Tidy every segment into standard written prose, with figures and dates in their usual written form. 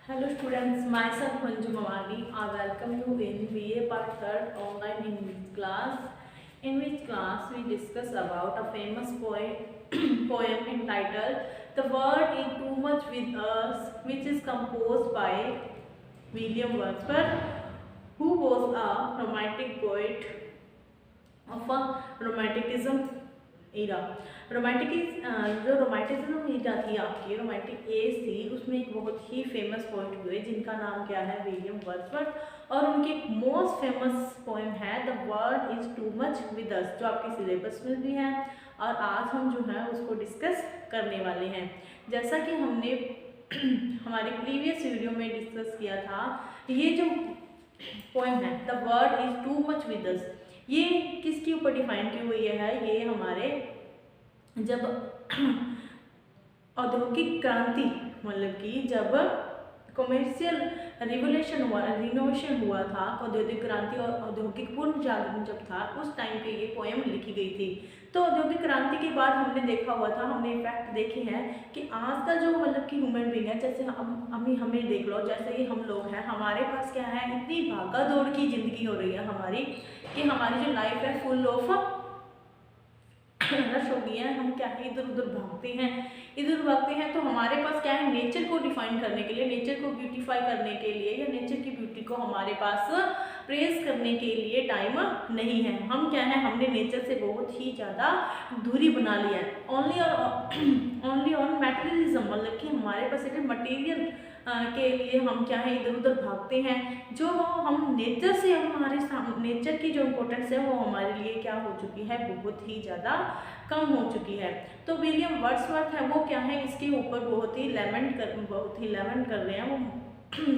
Hello students, myself Manju Mawani. I welcome you in BA Part 3rd online English class. In which class we discuss about a famous poem entitled "The World is Too Much with Us," which is composed by William Wordsworth, who was a romantic poet of a romanticism era. जो romanticism Ira थी, आपकी romantic as थी, उसमें एक बहुत ही famous poet हुए जिनका नाम क्या है, विलियम वर्ड्सवर्थ। और उनकी मोस्ट फेमस पोएम है the world is too much with us, जो आपके सिलेबस में भी है और आज हम जो है उसको डिस्कस करने वाले हैं। जैसा कि हमने हमारे प्रीवियस वीडियो में डिस्कस किया था, ये जो पोएम है the world is too much with us, ये किसके ऊपर डिफाइन की हुई है? ये हमारे जब औद्योगिक क्रांति, मतलब कि जब कमर्शियल रिनोवेशन हुआ था, औद्योगिक क्रांति और औद्योगिक पुनर्जागरण जब था, उस टाइम पे ये पोएम लिखी गई थी। तो औद्योगिक क्रांति के बाद हमने देखा हुआ था, हमने इफेक्ट देखे हैं कि आज का जो मतलब कि ह्यूमन बीइंग है, जैसे हमें देख लो, जैसे कि हम लोग हैं, हमारे पास क्या है, इतनी भागा दौड़ की जिंदगी हो रही है हमारी, कि हमारी जो लाइफ है फुल ऑफ रश हो गई है। हम क्या है, इधर उधर भागते हैं, तो हमारे पास क्या है, नेचर को डिफाइन करने के लिए, नेचर को ब्यूटीफाई करने के लिए, या नेचर की ब्यूटी को हमारे पास प्रेज करने के लिए टाइम नहीं है। हम क्या है, हमने नेचर से बहुत ही ज़्यादा दूरी बना लिया है। ओनली ऑन मटेरियलिज्म, मतलब कि हमारे पास एक मटेरियल के लिए हम क्या है, इधर उधर भागते हैं। जो हम नेचर से, हमारे नेचर की जो इम्पोर्टेंस है वो हमारे लिए क्या हो चुकी है, बहुत ही ज़्यादा कम हो चुकी है। तो विलियम वर्ड्सवर्थ है, वो क्या है, इसके ऊपर बहुत ही लेमेंट कर रहे हैं। वो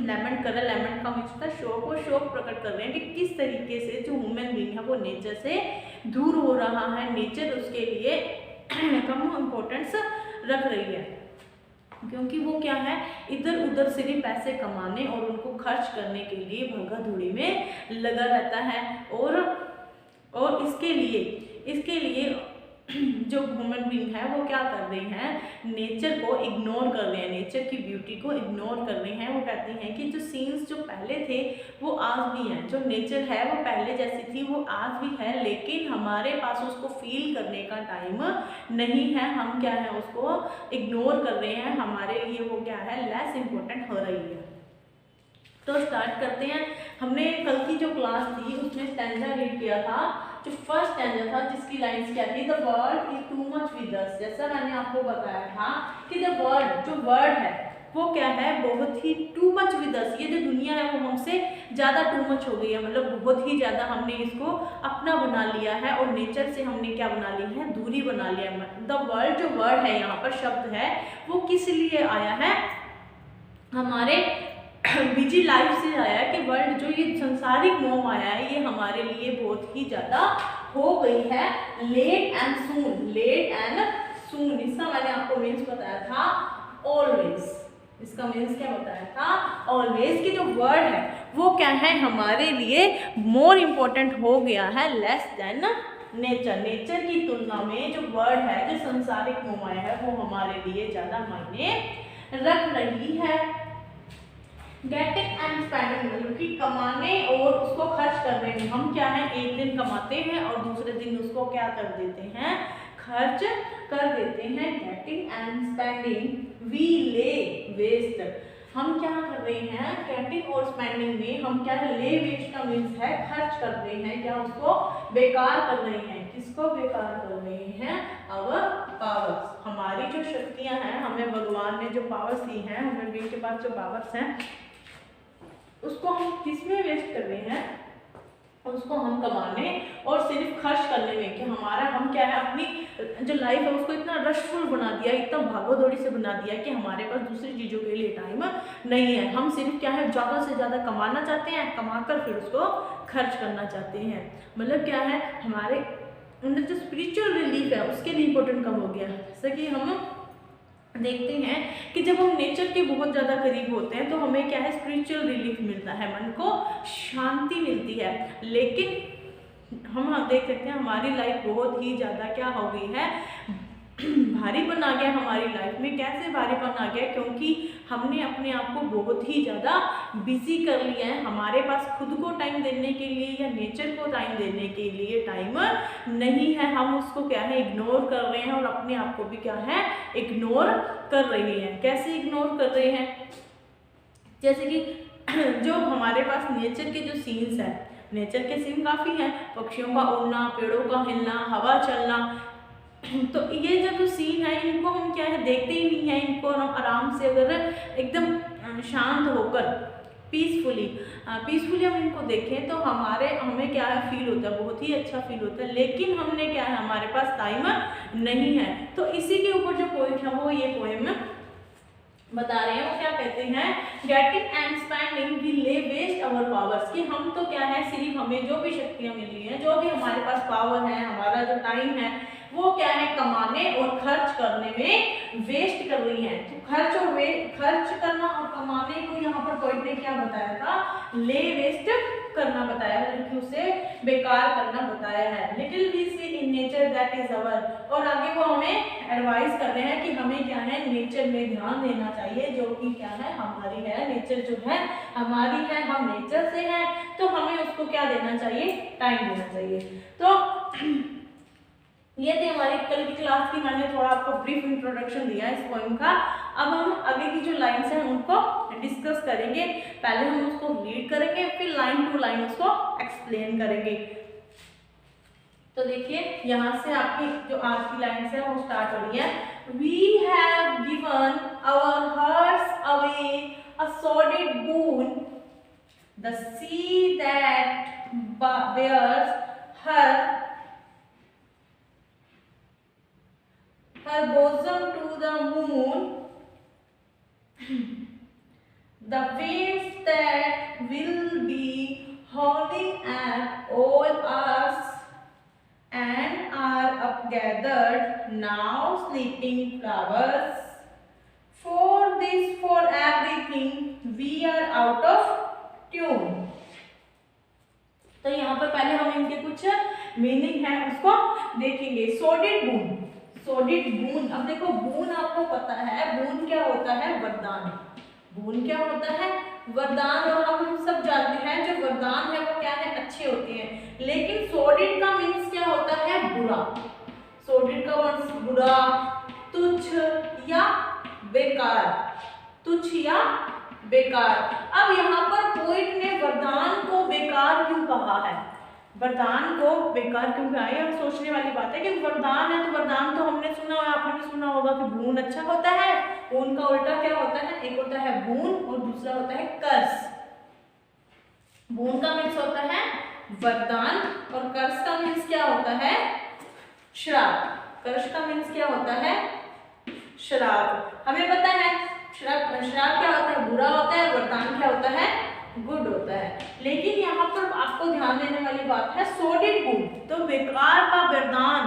लेमेंट का मीन्स होता है शोक, वो शोक प्रकट कर रहे हैं कि किस तरीके से जो ह्यूमन बीइंग है वो नेचर से दूर हो रहा है, नेचर उसके लिए कम इम्पोर्टेंस रख रही है, क्योंकि वो क्या है, इधर उधर सिर्फ पैसे कमाने और उनको खर्च करने के लिए भागा दौड़ी में लगा रहता है। और इसके लिए जो ह्यूमन बीइंग है वो क्या कर रहे हैं, नेचर को इग्नोर कर रहे हैं, नेचर की ब्यूटी को इग्नोर कर रहे हैं। वो कहते हैं कि जो सीन्स जो पहले थे वो आज भी हैं, जो नेचर है वो पहले जैसी थी वो आज भी है, लेकिन हमारे पास उसको फील करने का टाइम नहीं है। हम क्या है, उसको इग्नोर कर रहे हैं, हमारे लिए वो क्या है, लेस इम्पोर्टेंट हो रही है। तो स्टार्ट करते हैं। हमने कल की जो क्लास थी उसमें स्टैंजा रीड किया था। जो फर्स्ट स्टैंजा था जिसकी लाइंस क्या थी, the world is too much with us. जैसा मैंने आपको बताया था कि द वर्ल्ड, जो वर्ड है वो क्या है, बहुत ही टू मच विद अस, ये जो दुनिया है वो हमसे ज़्यादा टू मच हो गई है, मतलब बहुत ही ज़्यादा हमने इसको अपना बना लिया है और नेचर से हमने क्या बना ली है, दूरी बना लिया है। द वर्ल्ड जो वर्ड है, यहाँ पर शब्द है, वो किस लिए आया है, हमारे बिजी लाइफ से आया है कि वर्ल्ड जो ये संसारिक मोह आया है ये हमारे लिए बहुत ही ज़्यादा हो गई है। लेट एंड सून, इसका मैंने आपको मीन्स बताया था ऑलवेज। इसका मीन्स क्या बताया था, ऑलवेज की जो वर्ड है वो क्या है, हमारे लिए मोर इम्पोर्टेंट हो गया है, लेस देन नेचर की तुलना में जो वर्ड है, जो संसारिक मोह आया है वो हमारे लिए ज़्यादा मायने रख रही है। गेटिंग एंड स्पेंडिंग, मतलब कि कमाने और उसको खर्च करने में हम क्या है, एक दिन कमाते हैं और दूसरे दिन उसको क्या कर देते हैं, खर्च कर देते हैं। गेटिंग एंड स्पेंडिंग वी ले वेस्ट, हम क्या कर रहे हैं, गेटिंग और स्पेंडिंग में हम क्या है, ले वेस्ट का मीन्स है खर्च कर रहे हैं, क्या उसको बेकार कर रहे हैं। किसको बेकार कर रहे हैं, अवर पावर्स, हमारी जो शक्तियां हैं, हमें भगवान ने जो पावर्स दी हैं, ह्यूमन बीइंग के पास जो पावर्स हैं उसको हम किसमें वेस्ट कर रहे हैं, उसको हम कमाने और सिर्फ खर्च करने में, कि हमारा हम क्या है, अपनी जो लाइफ है उसको इतना रशफुल बना दिया, इतना भागो दौड़ी से बना दिया कि हमारे पास दूसरी चीज़ों के लिए टाइम नहीं है। हम सिर्फ क्या है, ज़्यादा से ज़्यादा कमाना चाहते हैं, कमाकर फिर उसको खर्च करना चाहते हैं। मतलब क्या है, हमारे अंदर जो स्पिरिचुअल रिलीफ है उसके लिए इम्पोर्टेंट कम हो गया। जैसे कि हम देखते हैं कि जब हम नेचर के बहुत ज़्यादा करीब होते हैं तो हमें क्या है, स्पिरिचुअल रिलीफ मिलता है, मन को शांति मिलती है। लेकिन हम देख सकते हैं हमारी लाइफ बहुत ही ज़्यादा क्या हो गई है, भारीपन आ गया हमारी लाइफ में। कैसे भारीपन आ गया? क्योंकि हमने अपने आप को बहुत ही ज़्यादा बिजी कर लिया है। हमारे पास खुद को टाइम देने के लिए या नेचर को टाइम देने के लिए टाइम नहीं है। हम उसको क्या है, इग्नोर कर रहे हैं और अपने आप को भी क्या है, इग्नोर कर रहे हैं। कैसे इग्नोर कर रहे हैं? जैसे कि जो हमारे पास नेचर के जो सीन्स हैं, नेचर के सीन काफ़ी हैं, पक्षियों का उड़ना, पेड़ों का हिलना, हवा चलना, तो ये जो सीन है इनको हम क्या है, देखते ही नहीं है। इनको हम आराम से अगर एकदम शांत होकर पीसफुली हम इनको देखें तो हमें क्या है, फील होता है, बहुत ही अच्छा फील होता है। लेकिन हमने क्या है, हमारे पास टाइम नहीं है। तो इसी के ऊपर जो पोइट है वो ये पोएम बता रहे हैं। वो क्या कहते हैं, गेटिंग एंड स्पेंडिंग वी ले वेस्ट अवर पावर्स, कि हम तो क्या है, सिर्फ हमें जो भी शक्तियाँ मिली हैं, जो भी हमारे पास पावर है, हमारा जो टाइम है, वो क्या है, कमाने और खर्च करने में वेस्ट कर रही हैं। तो खर्च करना और कमाने को यहाँ पर पोइट ने क्या बताया था, ले वेस्ट करना बताया है, कि उसे बेकार करना बताया है। Little we see in nature that is our, और आगे वो हमें एडवाइस कर रहे हैं कि हमें क्या है, नेचर में ध्यान देना चाहिए, जो कि क्या है, हमारी है। नेचर जो है हमारी है, हम नेचर से हैं, तो हमें उसको क्या देना चाहिए, टाइम देना चाहिए। तो ये थी हमारी कल की क्लास की, मैंने थोड़ा आपको ब्रीफ इंट्रोडक्शन दिया इस पोएम का। अब हम आगे की जो लाइन्स हैं उनको डिस्कस करेंगे। पहले हम उसको रीड करेंगे, फिर लाइन टू लाइन उसको एक्सप्लेन करेंगे। तो देखिए यहाँ से आपकी जो आज की लाइन्स है वो स्टार्ट हो रही है। We have given our hearts away a sordid boon, the sea that bears her bosom to the moon, the waves that will be howling at all us and are upgathered now sleeping flowers. For this, for everything, we are out of tune. तो यहाँ पर पहले हम इनके कुछ meaning है उसको देखेंगे। सोडिड बून, सोडिड बून, अब देखो बून आपको पता है, बून क्या होता है, वरदान। बून क्या होता है, वरदान। और हम सब जानते हैं जो वरदान है वो क्या है, अच्छे होते हैं। लेकिन सोडिड का मीन्स क्या होता है, बुरा। सोडिड का मीन्स बुरा, तुच्छ या बेकार, तुच्छ या बेकार। अब यहाँ पर पोइट ने वरदान को बेकार क्यों कहा है, वरदान को बेकार क्यों कहा है? अब सोचने वाली बात है कि वरदान है, तो वरदान तो हमने सुना है, आपने सुना होगा कि बून अच्छा होता है, बून का उल्टा क्या होता है, एक होता है बून और दूसरा होता है कर्स। बून का मीन्स होता है वरदान और कर्स का मीन्स क्या होता है, श्राप। कर्स का मीन्स क्या होता है, श्राप। हमें पता है श्राप क्या होता है, बुरा होता है, वरदान क्या होता है, गुड होता है। लेकिन यहाँ पर आपको ध्यान देने वाली बात है, सोडिड बून, तो बेकार का वरदान,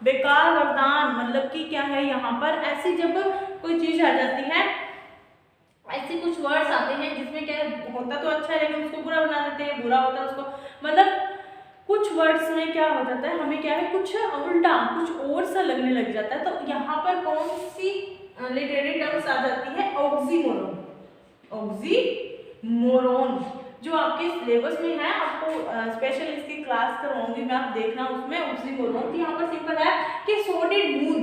बेकार वरदान मतलब कि क्या है, यहाँ पर ऐसी जब कोई चीज आ जाती है, ऐसे कुछ वर्ड्स आते हैं जिसमें क्या होता तो अच्छा है लेकिन उसको बुरा बना देते हैं, बुरा होता है उसको, मतलब कुछ वर्ड्स में क्या हो जाता है, हमें क्या है, कुछ उल्टा कुछ और सा लगने लग जाता है। तो यहाँ पर कौन सी लिटरेरी टर्म्स आ जाती है, ऑक्सीमोरोन। ऑक्सीमोरोन जो आपके सिलेबस में है, आपको स्पेशल इसकी क्लास करवाऊंगी मैं, आप देखना उसमें ऑक्सीमोरोन। यहाँ पर सिंपल है कि सोडिड बून,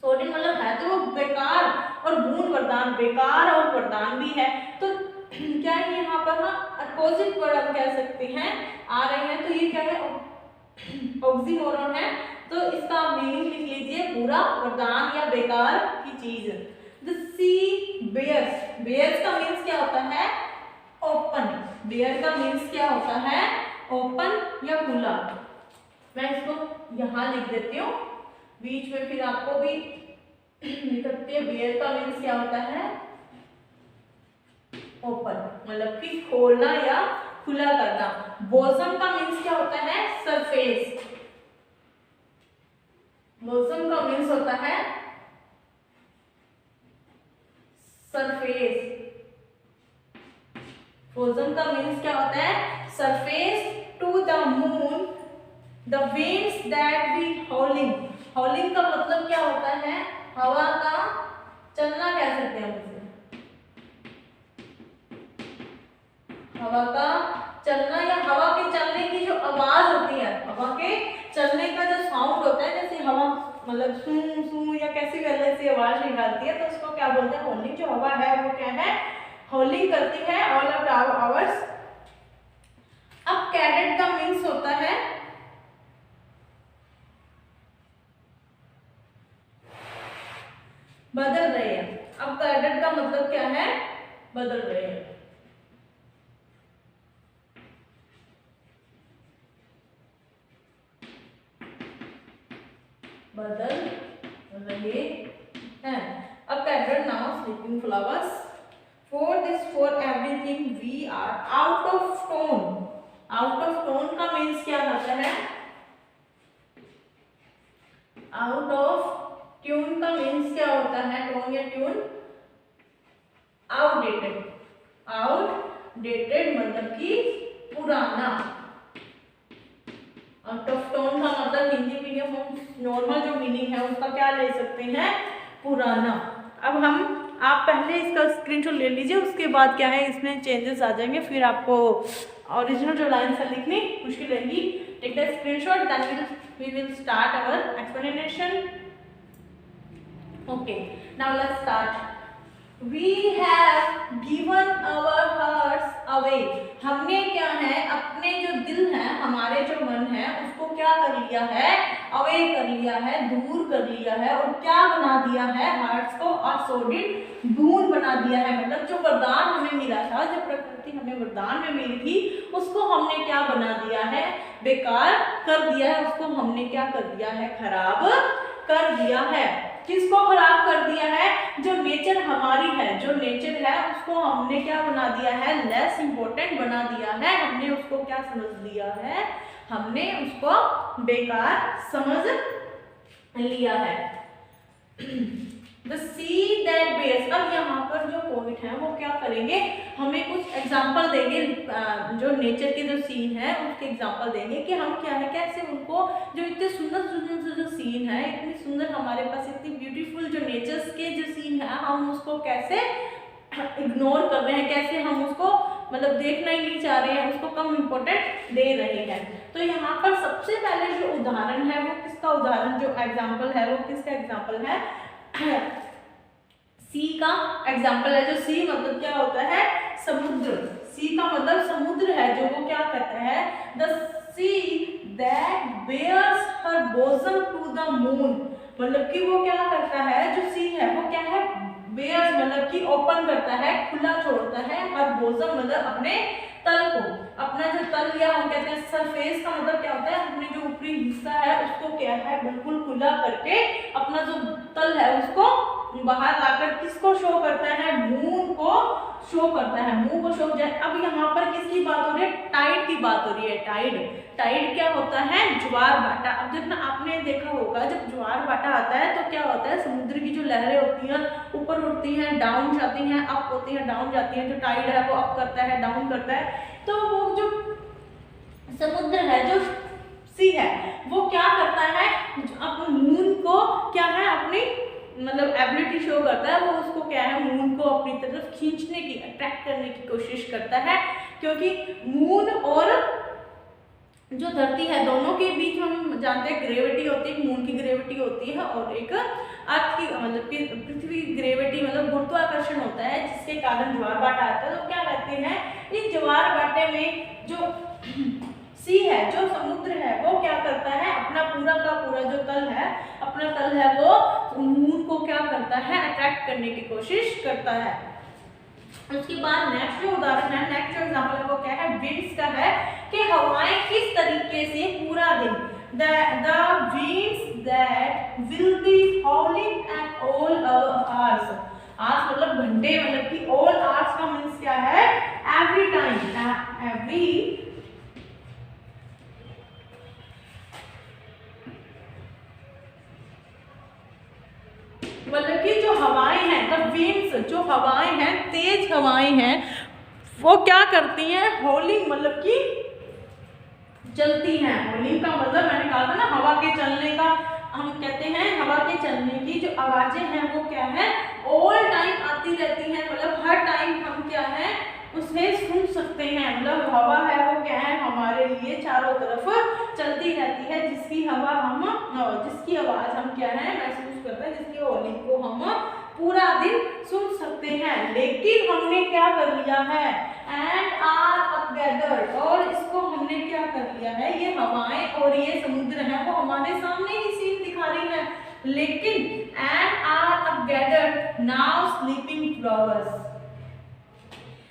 सोडिड मतलब है तो वो बेकार, और बून वरदान, बेकार और वरदान भी है। तो क्या है यहाँ पर, हाँ अपोजिट वर्ड हम कह सकते हैं आ रहे हैं, तो ये क्या है, ऑक्सीमोरोन है। तो इसका मीनिंग लिख लीजिए, बुरा, वरदान या बेकार की चीज। द सी बेयर्स, बेयर्स का मीन्स क्या होता है, ओपन। बेयर का मीन्स क्या होता है, ओपन या खुला। मैं इसको यहाँ लिख देती हूँ बीच में, फिर आपको भी लिख सकते हैं। बेयर का मीन्स क्या होता है, ओपन मतलब कि खोलना या खुला करना। बोसम का मीन्स क्या होता है, सरफेस। बोसम का मीन्स होता है सरफेस। बोसम का मीन्स क्या होता है, surface. To the moon the winds that be howling, howling का मतलब क्या होता है, हवा का चलना कह सकते हैं उसे, हवा का चलना या हवा के चलने की जो आवाज होती है, हवा के चलने का जो साउंड होता है, जैसे हवा मतलब सू सू या कैसी भी अलग सी आवाज निकालती है, तो उसको क्या बोलते हैं, हॉलिंग। जो हवा है वो क्या है, हॉलिंग करती है ऑल ऑफ आवर्स। अब कैडेट का मीन्स होता है बदल रहे हैं। अब कैडेट का मतलब क्या है, बदल रहे हैं। बदल रहे हैं। अब cadet now sleeping flowers for this for everything we are out of tone. Out of tone का मीन्स क्या होता है, आउट ऑफ ट्यून का मीन्स क्या होता है, टोन या ट्यून, आउटडेटेड। आउटडेटेड मतलब कि पुराना। आउट ऑफ टोन का मतलब हिंदी मीडियम नॉर्मल जो मीनिंग है उसका क्या ले सकते हैं, पुराना। अब हम आप पहले इसका स्क्रीनशॉट ले लीजिए, उसके बाद क्या है इसमें चेंजेस आ जाएंगे, फिर आपको ओरिजिनल जो लाइन है लिखनी मुश्किल रहेगी। Take the screenshot, then we will start our explanation. Okay, now let's start. We have given our hearts away. हमने क्या है, अपने जो दिल है, हमारे जो मन है, उसको क्या कर लिया है, अवे कर लिया है, दूर कर लिया है, और क्या बना दिया है, हार्ट्स को असोडिड ढूंढ बना दिया है। मतलब जो वरदान हमें मिला था, जो प्रकृति हमें वरदान में मिली थी, उसको हमने क्या बना दिया है, बेकार कर दिया है। उसको हमने क्या कर दिया है, खराब कर दिया है। किसको खराब कर दिया है, जो नेचर हमारी है, जो नेचर है उसको हमने क्या बना दिया है, लेस इम्पोर्टेंट बना दिया है। हमने उसको क्या समझ लिया है, हमने उसको बेकार समझ लिया है। The sea that bears, अब यहाँ पर जो पॉइंट है वो क्या करेंगे, हमें कुछ एग्जाम्पल देंगे, जो नेचर के जो सीन है उसके एग्जाम्पल देंगे कि हम क्या है, कैसे उनको, जो इतने सुंदर सुंदर जो सीन है, इतनी सुंदर हमारे पास इतनी ब्यूटीफुल जो नेचर के जो सीन है, हम उसको कैसे इग्नोर कर रहे हैं, कैसे हम उसको मतलब देखना ही नहीं चाह रहे हैं, उसको कम इम्पोर्टेंट दे रहे हैं। तो यहाँ पर सबसे पहले जो उदाहरण है वो किसका उदाहरण, जो एग्जाम्पल है वो किसका एग्जाम्पल है, सी का एग्जाम्पल है। जो सी मतलब क्या होता है, समुद्र। सी का मतलब समुद्र है, जो वो क्या करता है, the sea that bares her bosom to the moon. मतलब कि वो क्या करता है, जो सी है वो क्या है, बेयर्स मतलब कि ओपन करता है, खुला छोड़ता है, हर बोसम मतलब अपने तल को, अपना जो तल या हम कहते हैं सरफेस का मतलब क्या होता है, अपने जो ऊपरी हिस्सा है उसको क्या है, बिल्कुल खुला करके अपना जो तल है उसको बाहर लाकर किसको शो करता है, मून को शो करता है, मून को शो। अब यहाँ पर किसकी बात हो रही है, टाइड की बात हो रही है। टाइड, टाइड क्या होता है, ज्वार भाटा। अब जब ना आपने देखा होगा, जब ज्वार भाटा आता है तो क्या होता है, समुद्र की जो लहरें होती हैं ऊपर उठती हैं, डाउन जाती हैं, अप होती हैं, डाउन जाती हैं। जो टाइड है वो अप करता है, डाउन करता है। तो वो जो समुद्र है, जो सी है, वो क्या करता है, अपने मून को क्या है, अपनी मतलब एबिलिटी शो करता है। वो उसको क्या है, मून को अपनी तरफ खींचने की, अट्रैक्ट करने की कोशिश करता है। क्योंकि मून और जो धरती है दोनों के बीच हम जानते हैं ग्रेविटी होती है, मून की ग्रेविटी होती है और एक अर्थ की मतलब कि पृथ्वी की ग्रेविटी मतलब गुरुत्वाकर्षण होता है, जिसके कारण ज्वार भाटा आता है। तो क्या कहते हैं, इस ज्वार भाटे में जो सी है, जो समुद्र है, वो क्या करता है, अपना पूरा का पूरा जो तल है, अपना तल है, वो मून को क्या करता है, अट्रैक्ट करने की कोशिश करता है। उसके बाद नेक्स्ट जो उदाहरण है, नेक्स्ट जो एग्जांपल है वो क्या है, विंड्स का है कि हवाएं किस तरीके से पूरा दिन, the winds that will be howling at all hours। hours मतलब घंटे, मतलब कि all hours का मीन्स क्या है, every time, every मतलब कि जो हवाएं हैं, द विंड्स, जो हवाएं हैं, तेज हवाएं हैं, वो क्या करती हैं, हॉलिंग मतलब कि चलती हैं। हॉलिंग का मतलब मैंने कहा था ना, हवा के चलने का हम कहते हैं हवा के चलने की जो आवाजें हैं वो क्या है, ऑल टाइम आती रहती हैं, मतलब हर टाइम हम क्या है उसे सुन सकते हैं। मतलब हवा है वो क्या है हमारे लिए चारों तरफ चलती रहती है, जिसकी आवाज हम क्या है महसूस करते हैं, जिसकी होने को हम पूरा दिन सुन सकते हैं। लेकिन हमने क्या कर लिया है, एंड आर अप गैदर्ड, और इसको हमने क्या कर लिया है, ये हवाएं और ये समुद्र है वो हमारे सामने ही सीन दिखा रही है, लेकिन and are up gathered now sleeping flowers,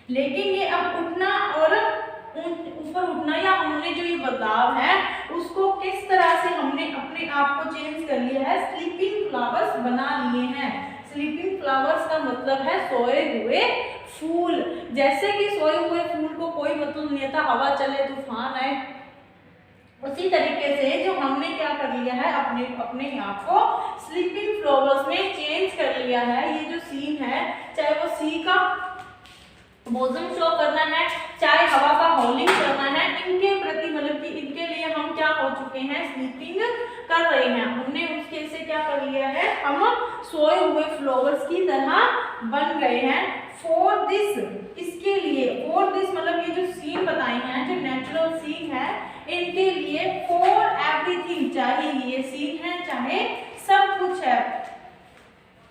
लेकिन ये अब उठना और ऊपर उठना या हमने जो ये बदलाव है उसको किस तरह से हमने अपने आप को चेंज कर लिया है, स्लीपिंग फ्लावर्स बना लिए हैं। स्लीपिंग फ्लावर्स का मतलब है सोए हुए फूल। जैसे कि सोए हुए फूल को कोई मतलब नहीं था, हवा चले तूफान आए, उसी तरीके से जो हमने क्या कर लिया है अपने आप को स्लीपिंग फ्लावर्स में चेंज कर लिया है। ये जो सीन है, चाहे वो सी का मौसम शो करना है, चाहे हवा का हॉलिंग करना है, इनके प्रति मतलब कि इनके लिए हम क्या हो चुके हैं, स्लीपिंग कर रहे हैं। हमने उसके से क्या कर लिया है, हम सोए हुए फ्लावर्स की तरह बन गए हैं। फॉर दिस, इसके लिए, फॉर दिस मतलब ये जो सीन बताए हैं, जो नेचुरल सीन है, इनके लिए फॉर एवरीथिंग, चाहे ये सीन है चाहे सब कुछ है,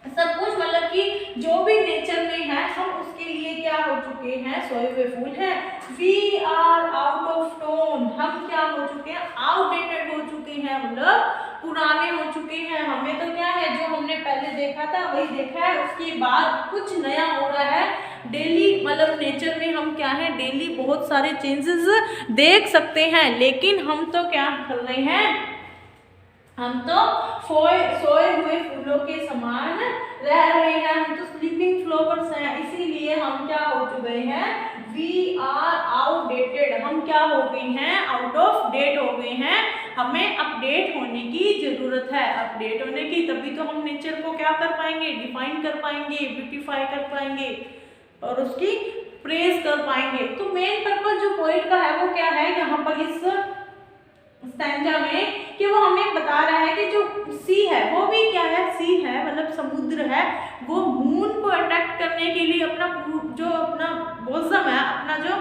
सब कुछ मतलब कि जो भी नेचर में है हम उसके लिए क्या हो चुके हैं, सोए हुए फूल हैं। We are out of tone, हम क्या हो चुके हैं, आउटडेटेड हो चुके हैं, मतलब पुराने हो चुके हैं। हमें तो क्या है, जो हमने पहले देखा था वही देखा है, उसके बाद कुछ नया हो रहा है। डेली मतलब नेचर में हम क्या है, डेली बहुत सारे चेंजेस देख सकते हैं, लेकिन हम तो क्या कर रहे हैं, हम तो सोए हुए फूलों के समान रह रहे हैं, हम तो स्लीपिंग फ्लावर्स हैं। इसीलिए हम क्या हो चुके हैं, वी आर आउटडेटेड, हम क्या हो गए हैं, आउट ऑफ डेट हो गए हैं। हमें अपडेट होने की जरूरत है, अपडेट होने की, तभी तो हम नेचर को क्या कर पाएंगे, डिफाइन कर पाएंगे, ब्यूटीफाई कर पाएंगे और उसकी प्रेज कर पाएंगे। तो मेन पर्पस जो पोएट का है वो क्या है यहाँ पर इस स्टैंजा में, कि वो हमें बता रहा है कि जो सी है वो भी क्या है, सी है मतलब समुद्र है, वो मून को अट्रैक्ट करने के लिए अपना बॉजम है, अपना जो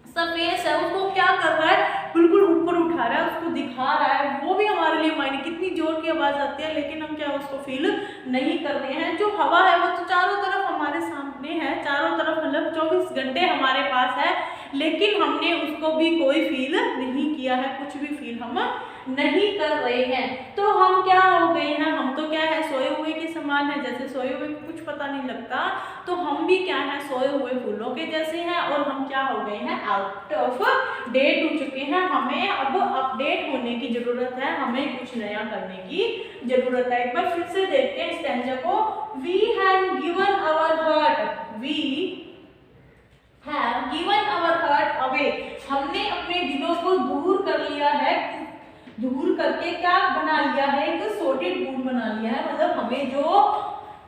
सरफेस है उसको क्या कर रहा है, बिल्कुल ऊपर उठा रहा है, उसको दिखा रहा है। वो भी हमारे लिए मायने, कितनी जोर की आवाज आती है लेकिन हम क्या उसको फील नहीं कर रहे हैं। जो हवा है वो तो चारों तरफ हमारे सामने है, चारों तरफ मतलब 24 घंटे हमारे पास है, लेकिन हमने उसको भी कोई फील नहीं किया है, कुछ भी फील हम नहीं कर रहे हैं। तो हम क्या हो गए हैं, हम तो क्या है, सोए हुए के समान है। जैसे सोए हुए को कुछ पता नहीं लगता, तो हम भी क्या है, सोए हुए फूलों के जैसे हैं, और हम क्या हो गए हैं, आउट ऑफ डेट हो चुके हैं। हमें अब अपडेट होने की जरूरत है, हमें कुछ नया करने की जरूरत है। एक बार फिर से देखते हैं स्टैंजा को। We have given our heart, we have given our heart away, हमने अपने दिलों को दूर कर लिया है, दूर करके क्या बना लिया है, एक सॉर्टेड बूट बना लिया है। मतलब हमें जो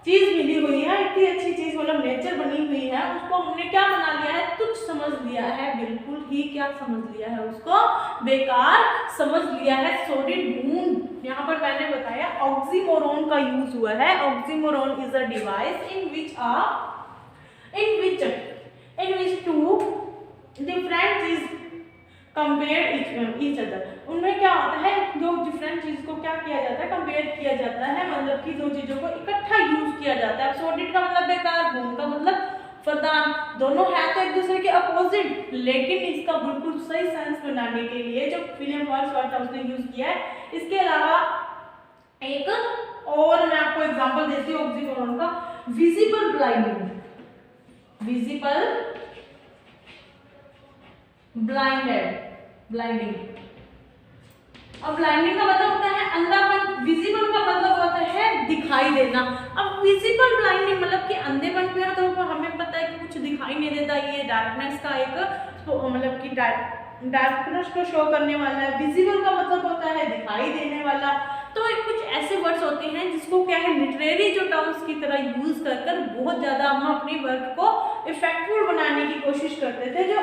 चीज मिली हुई है, इतनी अच्छी चीज मतलब नेचर बनी हुई है, उसको हमने क्या बना लिया है, तुच्छ समझ लिया है, बिल्कुल ही क्या समझ लिया है, उसको बेकार समझ लिया है। सॉर्टेड बूट, यहाँ पर मैंने बताया ऑक्सीमोरोन का यूज हुआ है। Oxymoron is a device in which two different चीज कंपेयर ईच अदर। उनमें क्या होता है, दो डिफरेंट चीज को क्या किया जाता है, कंपेयर किया जाता है, मतलब कि दो चीजों को इकट्ठा यूज किया जाता है। सॉर्टेड का मतलब बेकार, बूम का मतलब वरदान, दोनों है तो एक दूसरे के अपोजिट, लेकिन इसका बिल्कुल सही सेंस बनाने के लिए जो विलियम वर्ड्सवर्थ है उसने यूज किया है। इसके अलावा एक और मैं आपको एग्जांपल देती हूँ ऑक्सीमोरोन का, विजिबल ब्लाइंडिंग, विजिबल ब्लाइंडिंग। अब ब्लाइंडिंग का मतलब होता है अंधापन, विजिबल का मतलब होता है दिखाई देना। अब विजिबल ब्लाइंडिंग मतलब कि अंधेपन पे है, तो हमें पता है कि कुछ दिखाई नहीं देता, ये डार्कनेस का एक मतलब कि डार्कनेस को शो करने वाला है। विजिबल का मतलब होता है दिखाई देने वाला। तो कुछ ऐसे वर्ड्स होते हैं जिसको क्या है, लिटरेरी जो टर्म्स की तरह यूज कर बहुत ज्यादा हम अपने वर्क को इफेक्टफुल बनाने की कोशिश करते थे। जो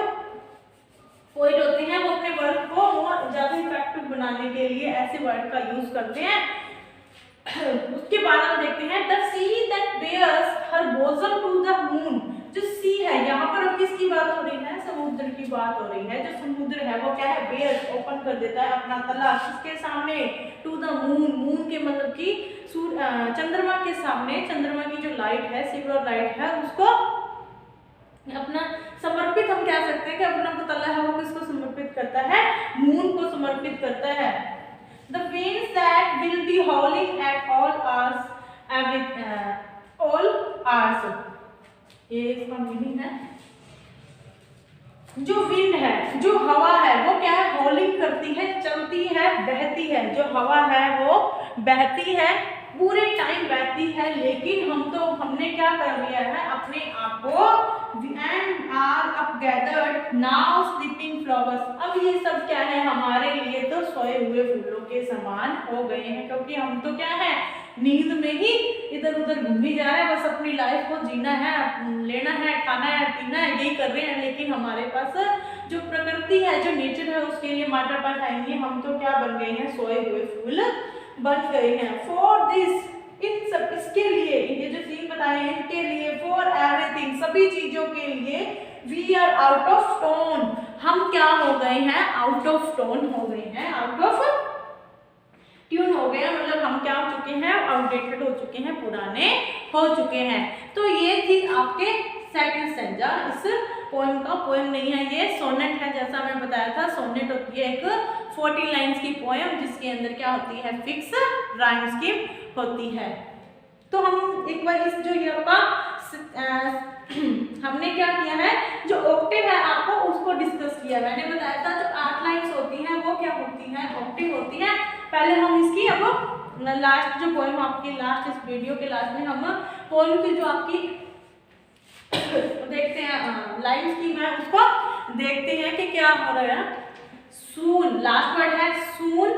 पोएट होते हैं वो अपने वर्क को और ज्यादा इफेक्टिव बनाने के लिए ऐसे वर्ड का यूज करते हैं। उसके बाद हम देखते हैं the sea that bares her bosom to the moon. जो सी है, यहाँ पर अब किसकी बात हो रही है? समुद्र की बात हो रही है। जो समुद्र है वो क्या है? बेयर्स, ओपन कर देता है अपना तला किसके सामने? To the moon. मून के मतलब कि चंद्रमा के सामने। चंद्रमा की जो लाइट है, सिल्वर लाइट है, उसको अपना समर्पित हम कह सकते हैं कि अपना जो तला है वो किसको समर्पित करता है? मून को समर्पित करता है। The winds that will be howling at all hours, ये इसका मीनिंग है। जो विंड है, जो हवा है, वो क्या है? हॉलिंग करती है, चलती है, बहती है। जो हवा है वो बहती है, पूरे टाइम बहती है, लेकिन हमने क्या कर लिया है? अपने आप को and are up gathered now sleeping flowers। अब ये सब क्या है? हमारे लिए तो सोए हुए फूलों के समान हो गए हैं, क्योंकि हम तो क्या है? नींद में ही इधर उधर घूमी जा रहे हैं, बस अपनी लाइफ को जीना है, लेना है, खाना है, पीना है, यही कर रहे हैं। लेकिन हमारे पास जो प्रकृति है, जो नेचर है, उसके लिए हमारे पास टाइम नहीं। हम तो क्या बन गए हैं? सोए हुए फूल बन गए हैं। फॉर दिस, इन सब, इसके लिए, ये जो सीन बताए हैं इनके लिए, फॉर एवरीथिंग, सभी चीजों के लिए, we are out of tone, हम क्या हो गए हैं? आउट ऑफ टोन हो गए हैं, आउट ऑफ ट्यून हो गए हैं। मतलब हम क्या हो चुके हैं? आउटडेटेड हो चुके हैं, पुराने हो चुके हैं। तो ये थी आपके सेकंड स्टैंजा। इस पोएम का, पोएम नहीं है ये, सोनेट है। जैसा मैं बताया था, सोनेट होती है एक 40 लाइन्स की पोएम, जिसके अंदर क्या होती है? फिक्स राइम स्कीम होती है। तो हम एक बार इस जो ये आपका हमने क्या किया है? जो ऑक्टेव है आपको उसको डिस्कस किया। मैंने बताया था जो 8 लाइन्स होती हैं वो क्या होती हैं? ऑक्टेव होती है। पहले हम इसकी, अब लास्ट जो पोएम आपकी, लास्ट इस वीडियो के लास्ट में हम पोएम की जो आपकी देखते हैं लाइन स्कीम है, उसको देखते हैं कि क्या हो रहा है। सून, लास्ट वर्ड है सून,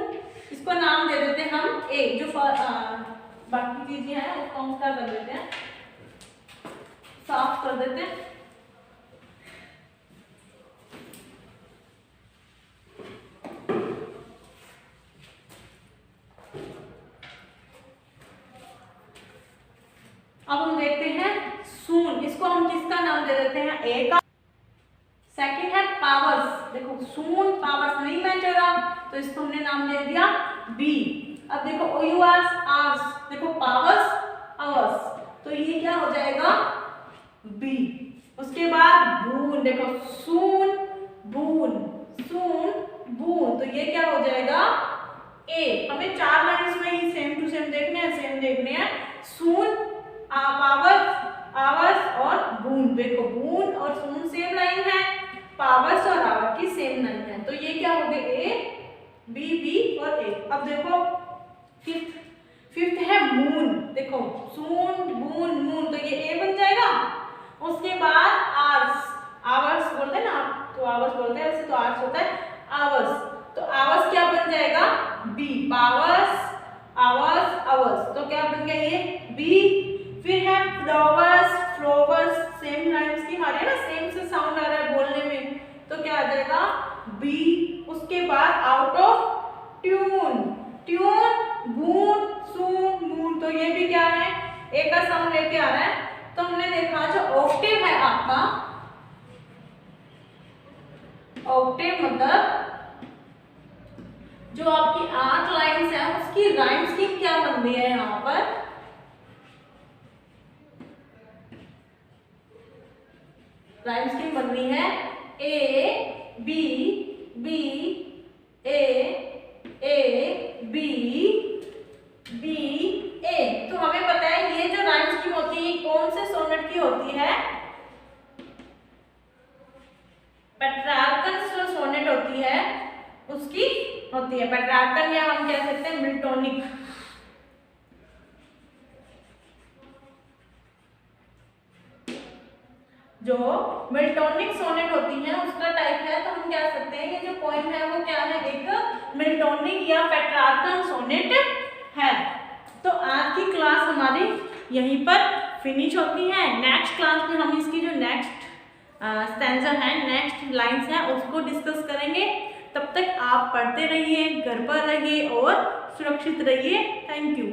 इसको नाम दे देते हैं हम ए। जो बाकी चीजें हैं उसको हम क्या कर देते हैं? साफ कर देते हैं। अब हम देखते हैं सून, इसको हम किसका नाम दे देते हैं? ए का। सेकंड है पावर्स। देखो सून पावर्स नहीं मैच हो रहा, तो इसको हमने नाम दे दिया बी। अब देखो ओयूआर्स आवर्स, देखो पावर्स आवर्स, तो ये क्या हो जाएगा? बी। उसके बाद बून, देखो सून बून, सून बून, तो ये क्या हो जाएगा? ए। हमें 4 लाइन्स में ही सेम टू सेम देखने हैं, सेम देखने हैं। सून, पावर्स, आवर्स और बून। देखो बून और सून सेम लाइन है, पावर्स और आवर की सेम लाइन है, तो ये क्या हो गए? ए, बी, बी और ए। अब देखो फिफ्थ है मून। देखो सून बून मून, तो ये ए बन जाएगा। उसके बाद आवर्स, आवर्स बोलते हैं ना, तो आवर्स बोलते हैं, वैसे तो आवर्स होता है आवर्स, तो आवर्स क्या बन जाएगा? बी। पावर्स आवर्स आवर्स, तो क्या बन गया? ये बी। फिर है फ्लावर्स, फ्लावर्स सेम लाइन्स की हमारे ना, सेम से साउंड आ रहा है बोलने में, तो क्या आ जाएगा? बी। उसके बाद out of tune, tune boon soon moon, तो ये भी क्या है? ए का साउंड लेके आ रहा है। तो हमने देखा जो ऑक्टेव है आपका, ऑक्टेव मतलब जो आपकी 8 लाइन्स है उसकी राइम स्कीम क्या बन रही है? यहाँ पर राइम स्कीम बन रही है A B B A A B B A. तो हमें पता है ये जो राइम स्कीम होती है कौन से सोनेट की होती है? पेट्रार्कन जो सोनेट होती है उसकी होती है। पेट्रार्कन या हम कह सकते हैं मिल्टोनिक। जो मिल्टोनिक सोनेट होती है उसका टाइप है, तो हम कह सकते हैं कि जो पोएम है वो क्या है? एक मिल्टोनिक या पेट्रार्कन सोनेट है। तो आज की क्लास हमारी यहीं पर फिनिश होती है। नेक्स्ट क्लास में हम इसकी जो नेक्स्ट स्टैंजा है, नेक्स्ट लाइन्स हैं, उसको डिस्कस करेंगे। तब तक आप पढ़ते रहिए, घर पर रहिए और सुरक्षित रहिए। Thank you.